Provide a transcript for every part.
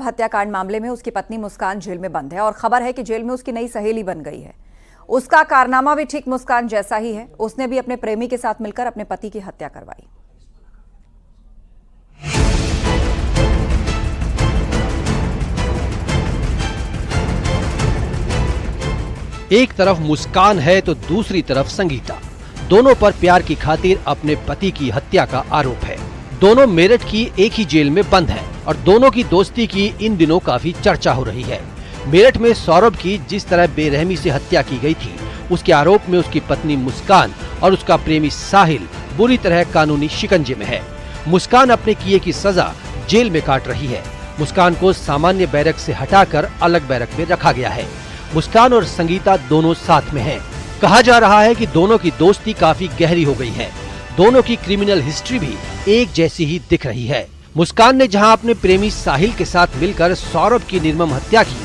हत्याकांड मामले में उसकी पत्नी मुस्कान जेल में बंद है और खबर है कि जेल में उसकी नई सहेली बन गई है। उसका कारनामा भी ठीक मुस्कान जैसा ही है। उसने भी अपने प्रेमी के साथ मिलकर अपने पति की हत्या करवाई। एक तरफ मुस्कान है तो दूसरी तरफ संगीता। दोनों पर प्यार की खातिर अपने पति की हत्या का आरोप है। दोनों मेरठ की एक ही जेल में बंद हैं और दोनों की दोस्ती की इन दिनों काफी चर्चा हो रही है। मेरठ में सौरभ की जिस तरह बेरहमी से हत्या की गई थी, उसके आरोप में उसकी पत्नी मुस्कान और उसका प्रेमी साहिल बुरी तरह कानूनी शिकंजे में है। मुस्कान अपने किए की सजा जेल में काट रही है। मुस्कान को सामान्य बैरक से हटाकर अलग बैरक में रखा गया है। मुस्कान और संगीता दोनों साथ में हैं। कहा जा रहा है कि दोनों की दोस्ती काफी गहरी हो गई है। दोनों की क्रिमिनल हिस्ट्री भी एक जैसी ही दिख रही है। मुस्कान ने जहां अपने प्रेमी साहिल के साथ मिलकर सौरभ की निर्मम हत्या की,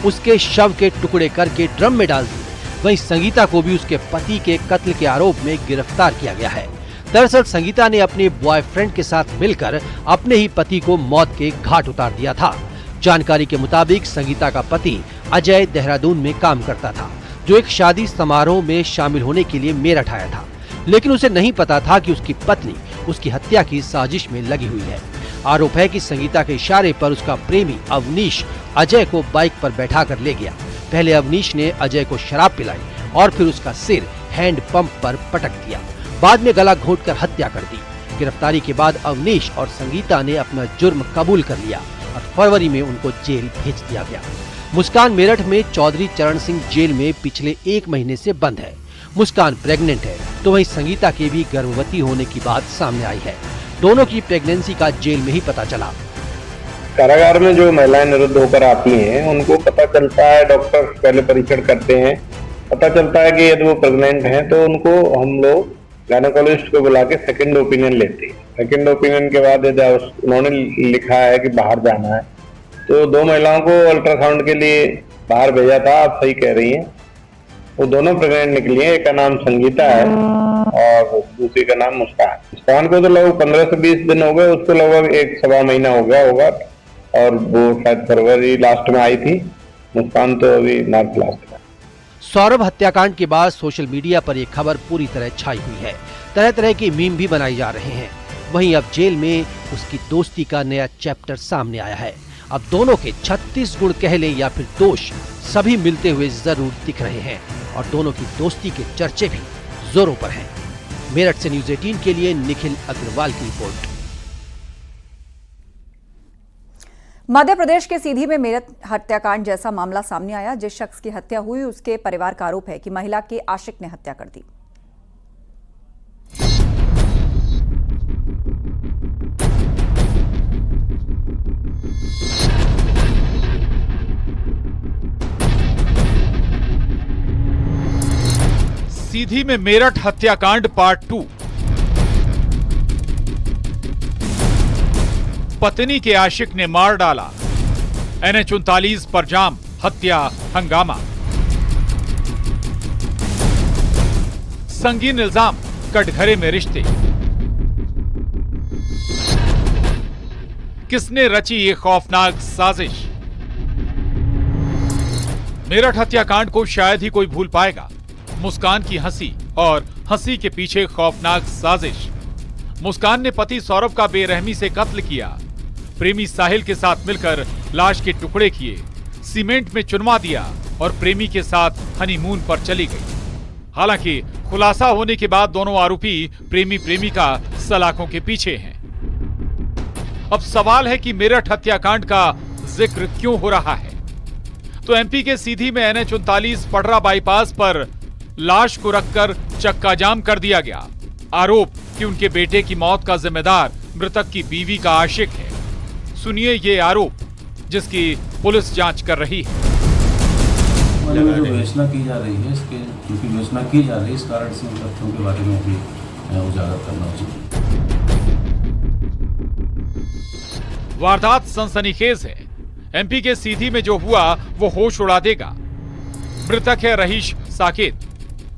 उसके शव के टुकड़े करके ड्रम में डाल दी, वहीं संगीता को भी उसके पति के कत्ल के आरोप में गिरफ्तार किया गया है। दरअसल संगीता ने अपने बॉयफ्रेंड के साथ मिलकर अपने ही पति को मौत के घाट उतार दिया था। जानकारी के मुताबिक संगीता का पति अजय देहरादून में काम करता था, जो एक शादी समारोह में शामिल होने के लिए मेरठ आया था, लेकिन उसे नहीं पता था कि उसकी पत्नी उसकी हत्या की साजिश में लगी हुई है। आरोप है कि संगीता के इशारे पर उसका प्रेमी अवनीश अजय को बाइक पर बैठाकर ले गया। पहले अवनीश ने अजय को शराब पिलाई और फिर उसका सिर हैंड पंप पर पटक दिया। बाद में गला घोंटकर हत्या कर दी। गिरफ्तारी के बाद अवनीश और संगीता ने अपना जुर्म कबूल कर लिया और फरवरी में उनको जेल भेज दिया गया। मुस्कान मेरठ में चौधरी चरण सिंह जेल में पिछले 1 महीने से बंद है। मुस्कान प्रेग्नेंट है तो वहीं संगीता के भी गर्भवती होने की बात सामने आई है। दोनों की प्रेगनेंसी का जेल में ही पता चला। कारागार में जो महिलाएं निरुद्ध होकर आती हैं, उनको पता चलता है, डॉक्टर पहले परीक्षण करते हैं, पता चलता है कि यदि वो प्रेग्नेंट हैं तो उनको हम लोग गायनेकोलॉजिस्ट को बुला के सेकंड ओपिनियन लेते हैं। सेकंड ओपिनियन के बाद यदि उन्होंने लिखा है कि बाहर जाना है, तो 2 महिलाओं को अल्ट्रासाउंड के लिए बाहर भेजा था। आप सही कह रही हैं, वो दोनों प्रेग्नेंट निकली हैं। एक का नाम संगीता है और दूसरी का नाम मुस्कान। मुस्कान को तो लगभग 15 से 20 दिन हो गए, उसको लगभग 1 सवा महीना हो गया होगा और वो शायद फरवरी लास्ट में आई थी। मुस्कान तो अभी मार्च लास्ट में। सौरभ हत्याकांड के बाद सोशल मीडिया पर यह खबर पूरी तरह छाई हुई है। तरह तरह के मीम भी बनाए जा रहे हैं। वहीं अब जेल में उसकी दोस्ती का नया चैप्टर सामने आया है। अब दोनों के 36 गुण कह लें या फिर दोष, सभी मिलते हुए जरूर दिख रहे हैं और दोनों की दोस्ती के चर्चे भी जोरों पर हैं। मेरठ से न्यूज़ 18 के लिए निखिल अग्रवाल की रिपोर्ट। मध्य प्रदेश के सीधी में मेरठ हत्याकांड जैसा मामला सामने आया। जिस शख्स की हत्या हुई, उसके परिवार का आरोप है कि महिला के आशिक ने हत्या कर दी। सीधी में मेरठ हत्याकांड पार्ट 2। पत्नी के आशिक ने मार डाला, NH-39 पर जाम, हत्या हंगामा। संगीन इल्जाम, कटघरे में रिश्ते। किसने रची ये खौफनाक साजिश? मेरठ हत्याकांड को शायद ही कोई भूल पाएगा। मुस्कान की हंसी और हंसी के पीछे खौफनाक साजिश। मुस्कान ने पति सौरभ का बेरहमी से कत्ल किया। प्रेमी साहिल के साथ मिलकर लाश के टुकड़े किए, सीमेंट में चुनवा दिया और प्रेमी के साथ हनीमून पर चली गई। हालांकि खुलासा होने के बाद दोनों आरोपी प्रेमी प्रेमिका सलाखों के पीछे हैं। अब सवाल है कि मेरठ हत्याकांड का जिक्र क्यों हो रहा है? तो एमपी के सीधी में NH-39 पडरा बाईपास पर लाश को रखकर चक्का जाम कर दिया गया। आरोप कि उनके बेटे की मौत का जिम्मेदार मृतक की बीवी का आशिक है। सुनिए ये आरोप, जिसकी पुलिस जांच कर रही है। जो विवेचना की जा रही है, इसके क्योंकि विवेचना की जा रही है, इस कारण से उन तथ्यों के बारे में भी उजागर करना उचित है। वारदात सनसनीखेज है। एमपी के सीधी में जो हुआ वो होश उड़ा देगा। मृतक है रहीश साकेत।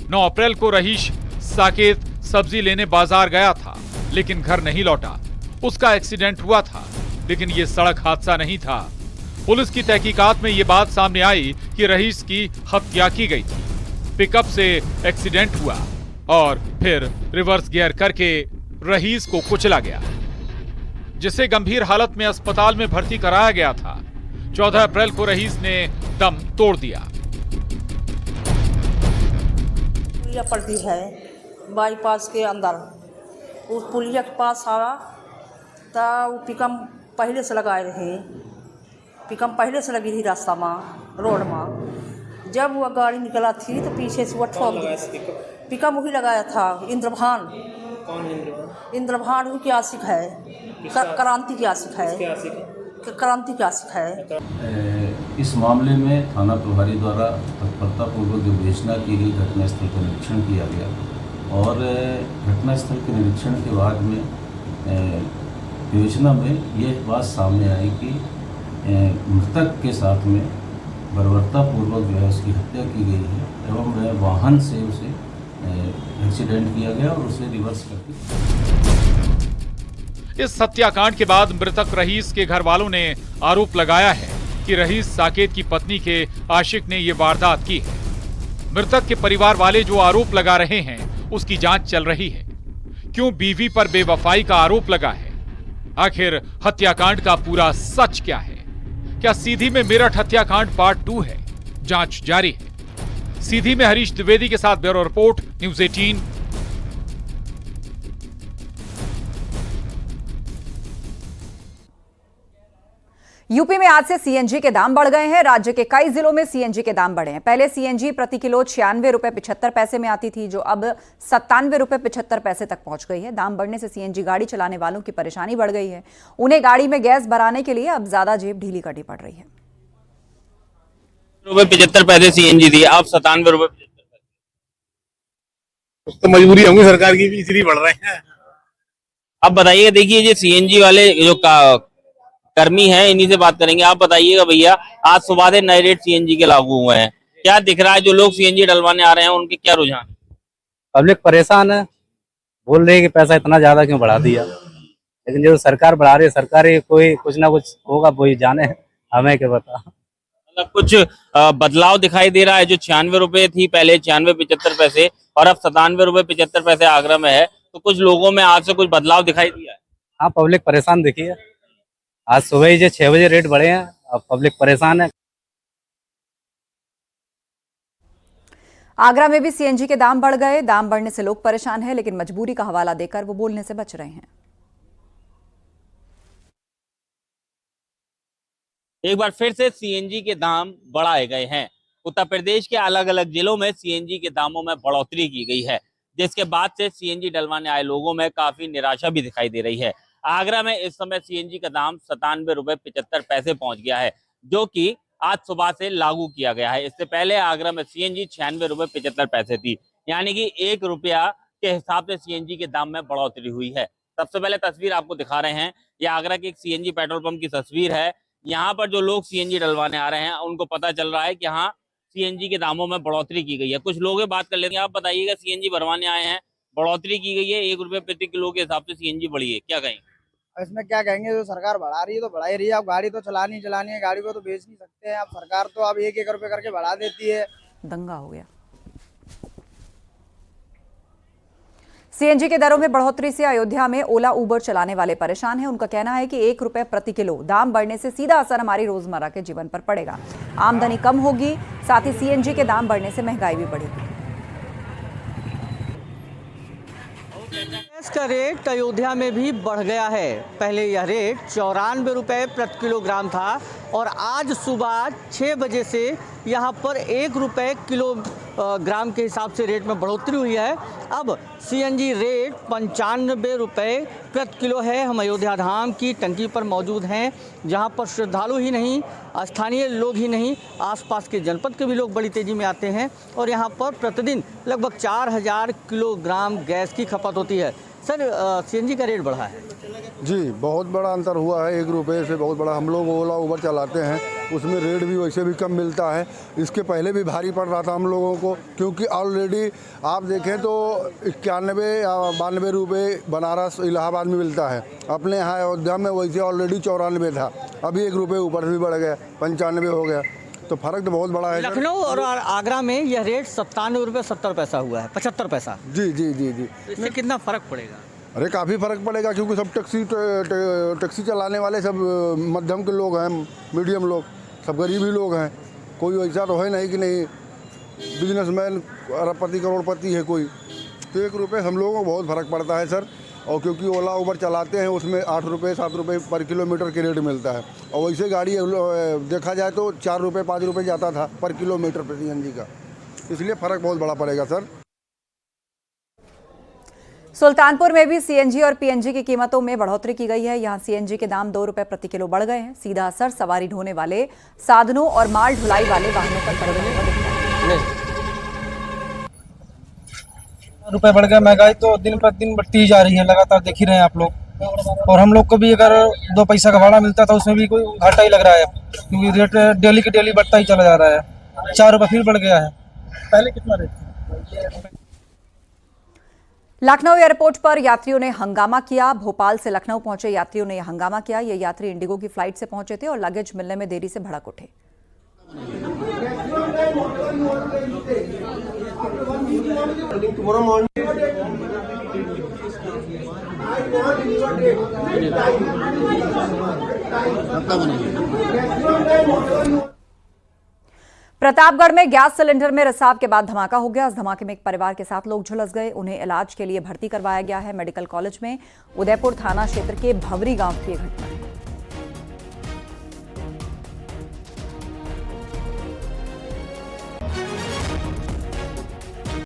9 अप्रैल को रहीश साकेत सब्जी लेने बाजार गया था, लेकिन घर नहीं लौटा। उसका एक्सीडेंट हुआ था, लेकिन ये सड़क हादसा नहीं था। पुलिस की तहकीकात में ये बात सामने आई कि रईस की हत्या की गई थी। पिकअप से एक्सीडेंट हुआ और फिर रिवर्स गियर करके रईस को कुचला गया, जिसे गंभीर हालत में अस्पताल में भर्ती कराया गया था। 14 अप्रैल को रईस ने दम तोड़ दिया। पुलिया पड़ती है बाईपास के अंदर, उस पुलिया के पास आया तो वो पिकअप पहले से लगाए रहे, पिकअप पहले से लगी थी रास्ता में, रोड में। जब वह गाड़ी निकला थी तो पीछे से वह ठोक दी। पिकअप वही लगाया था इंद्रभान। कौन इंद्रभान? वो की आशिक है, क्रांति की आशिक है, क्रांति की आशिक है। इस मामले में थाना प्रभारी द्वारा तत्परतापूर्वक जो विवेचना की गई, घटनास्थल का निरीक्षण किया गया और घटनास्थल के निरीक्षण के बाद में विवेचना में ये बात सामने आई कि मृतक के साथ में बर्बरतापूर्वक जो है उसकी हत्या की गई है एवं वाहन से उसे एक्सीडेंट किया गया और उसे रिवर्स कर दिया। इस हत्याकांड के बाद मृतक रईस के घर वालों ने आरोप लगाया है कि रईस साकेत की पत्नी के आशिक ने ये वारदात की है। मृतक के परिवार वाले जो आरोप लगा रहे हैं उसकी जांच चल रही है। क्यों बीवी पर बेवफाई का आरोप लगा है? आखिर हत्याकांड का पूरा सच क्या है? क्या सीधी में मेरठ हत्याकांड पार्ट 2 है? जांच जारी है। सीधी में हरीश द्विवेदी के साथ ब्यूरो रिपोर्ट, न्यूज़ 18। यूपी में आज से सीएनजी के दाम बढ़ गए हैं। राज्य के कई जिलों में सीएनजी के दाम बढ़े हैं। पहले सीएनजी प्रति किलो 96 रुपए 75 पैसे में आती थी, जो अब 97 रुपए 75 पैसे तक पहुंच गई है। दाम बढ़ने से सीएनजी गाड़ी चलाने वालों की परेशानी बढ़ गई है। उन्हें गाड़ी में गैस भराने के लिए अब ज्यादा जेब ढीली करनी पड़ रही है। ₹75 सीएनजी थी, अब 97 रुपए 75 पैसे। तो मजबूरी होंगी सरकार की भी, इसलिए बढ़ रहे हैं। अब बताइए, देखिए ये सीएनजी वाले जो कर्मी हैं, इन्हीं से बात करेंगे। आप बताइएगा भैया, आज सुबह से नए रेट सीएनजी के लागू हुए हैं, क्या दिख रहा है? जो लोग सीएनजी डलवाने आ रहे हैं उनके क्या रुझान? पब्लिक परेशान है, बोल रही है कि पैसा इतना ज्यादा क्यों बढ़ा दिया, लेकिन जो सरकार बढ़ा रही है, सरकार कोई कुछ ना कुछ होगा, वही जाने, हमें क्या पता। मतलब कुछ बदलाव दिखाई दे रहा है? जो 96 रुपए थी पहले, 96-75 पैसे, और अब 97 रुपए 75 पैसे आगरा में है, तो कुछ लोगों में आज से कुछ बदलाव दिखाई दिया है? हाँ, पब्लिक परेशान दिखी है। आज सुबह ही 6 बजे रेट बढ़े हैं, अब पब्लिक परेशान है। आगरा में भी सीएनजी के दाम बढ़ गए। दाम बढ़ने से लोग परेशान हैं, लेकिन मजबूरी का हवाला देकर वो बोलने से बच रहे हैं। एक बार फिर से सीएनजी के दाम बढ़ाए गए हैं। उत्तर प्रदेश के अलग अलग जिलों में सीएनजी के दामों में बढ़ोतरी की गई है, जिसके बाद से सीएनजी डलवाने आए लोगों में काफी निराशा भी दिखाई दे रही है। आगरा में इस समय सीएनजी का दाम 97 रुपए 75 पैसे पहुंच गया है, जो कि आज सुबह से लागू किया गया है। इससे पहले आगरा में सीएनजी 96 रुपए 75 पैसे थी, यानी कि 1 रुपया के हिसाब से सीएनजी के दाम में बढ़ोतरी हुई है। सबसे पहले तस्वीर आपको दिखा रहे हैं, यह आगरा की एक सीएनजी पेट्रोल पंप की तस्वीर है। यहाँ पर जो लोग सीएनजी डलवाने आ रहे हैं उनको पता चल रहा है कि हाँ, सीएनजी के दामों में बढ़ोतरी की गई है। कुछ लोग बात कर लेंगे। आप बताइएगा, सीएनजी भरवाने आए हैं, बढ़ोतरी की गई है, 1 रुपये प्रति किलो के हिसाब से सीएनजी बढ़ी है, क्या कहेंगे? इसमें क्या कहेंगे, जो सरकार बढ़ा रही है तो बढ़ा ही रही है। अब गाड़ी तो चलानी है, गाड़ी को तो बेच नहीं सकते हैं। अब सरकार तो अब 1-1 रुपये करके बढ़ा देती है। दंगा हो गया। सीएनजी के दरों में बढ़ोतरी से अयोध्या में ओला उबर चलाने वाले परेशान हैं। उनका कहना है कि 1 रुपये प्रति किलो दाम बढ़ने से सीधा असर हमारी रोजमर्रा के जीवन पर पड़ेगा। आमदनी कम होगी, साथ ही सीएनजी के दाम बढ़ने से महंगाई भी बढ़ेगी। गैस का रेट अयोध्या में भी बढ़ गया है। पहले यह रेट 94 रुपये प्रति किलोग्राम था और आज सुबह 6 बजे से यहाँ पर 1 रुपये किलोग्राम के हिसाब से रेट में बढ़ोतरी हुई है। अब सीएनजी रेट 95 रुपये प्रति किलो है। हम अयोध्या धाम की टंकी पर मौजूद हैं, जहाँ पर श्रद्धालु ही नहीं, स्थानीय लोग ही नहीं, आसपास के जनपद के भी लोग बड़ी तेज़ी में आते हैं और यहाँ पर प्रतिदिन लगभग 4000 किलोग्राम गैस की खपत होती है। सर, सीएनजी का रेट बढ़ा है? जी बहुत बड़ा अंतर हुआ है, 1 रुपये से बहुत बड़ा। हम लोग ओला उबर चलाते हैं, उसमें रेट भी वैसे भी कम मिलता है। इसके पहले भी भारी पड़ रहा था हम लोगों को, क्योंकि ऑलरेडी आप देखें तो 91 या 92 रुपये बनारस इलाहाबाद में मिलता है। अपने यहाँ अयोध्या में वैसे ऑलरेडी 94 था, अभी 1 रुपये ऊपर भी बढ़ गया, 95 हो गया। तो फर्क तो बहुत बड़ा है। लखनऊ और आगरा में यह रेट 97 रुपये 70 पैसा हुआ है, 75 पैसा। जी जी जी जी। इससे कितना फर्क पड़ेगा? अरे काफ़ी फ़र्क पड़ेगा, क्योंकि सब टैक्सी चलाने वाले सब मध्यम के लोग हैं, मीडियम लोग, सब गरीब ही लोग हैं। कोई वैसा तो है नहीं कि नहीं बिजनेसमैन अरबपति करोड़पति है कोई। तो 1 रुपये हम लोगों को बहुत फ़र्क पड़ता है सर। और क्योंकि ओला उबर चलाते हैं उसमें 8 रुपये 7 रुपये पर किलोमीटर के रेट मिलता है, और वैसे गाड़ी देखा जाए तो 4 रुपये 5 रुपये जाता था पर किलोमीटर पर CNG का, इसलिए फ़र्क बहुत बड़ा पड़ेगा सर। सुल्तानपुर में भी CNG और PNG की कीमतों में बढ़ोतरी की गई है। यहां CNG के दाम 2 रुपए प्रति किलो बढ़ गए हैं। सीधा असर सवारी ढोने वाले साधनों और माल ढुलाई वाले वाहनों पर पड़ने का दिखता है। रुपए बढ़ गया, महंगाई तो दिन पर दिन बढ़ती ही जा रही है, लगातार देख ही रहे हैं आप लोग। और हम लोग को भी अगर 2 पैसा का भाड़ा मिलता था उसमें भी कोई घाटा ही लग रहा है, क्योंकि रेट डेली के डेली बढ़ता ही चला जा रहा है। 4 रुपये फिर बढ़ गया है, पहले कितना रेट था? लखनऊ एयरपोर्ट पर यात्रियों ने हंगामा किया। भोपाल से लखनऊ पहुंचे यात्रियों ने हंगामा किया। ये यात्री इंडिगो की फ्लाइट से पहुंचे थे और लगेज मिलने में देरी से भड़क उठे। प्रतापगढ़ में गैस सिलेंडर में रिसाव के बाद धमाका हो गया। इस धमाके में एक परिवार के 7 लोग झुलस गए। उन्हें इलाज के लिए भर्ती करवाया गया है मेडिकल कॉलेज में। उदयपुर थाना क्षेत्र के भवरी गांव की घटना।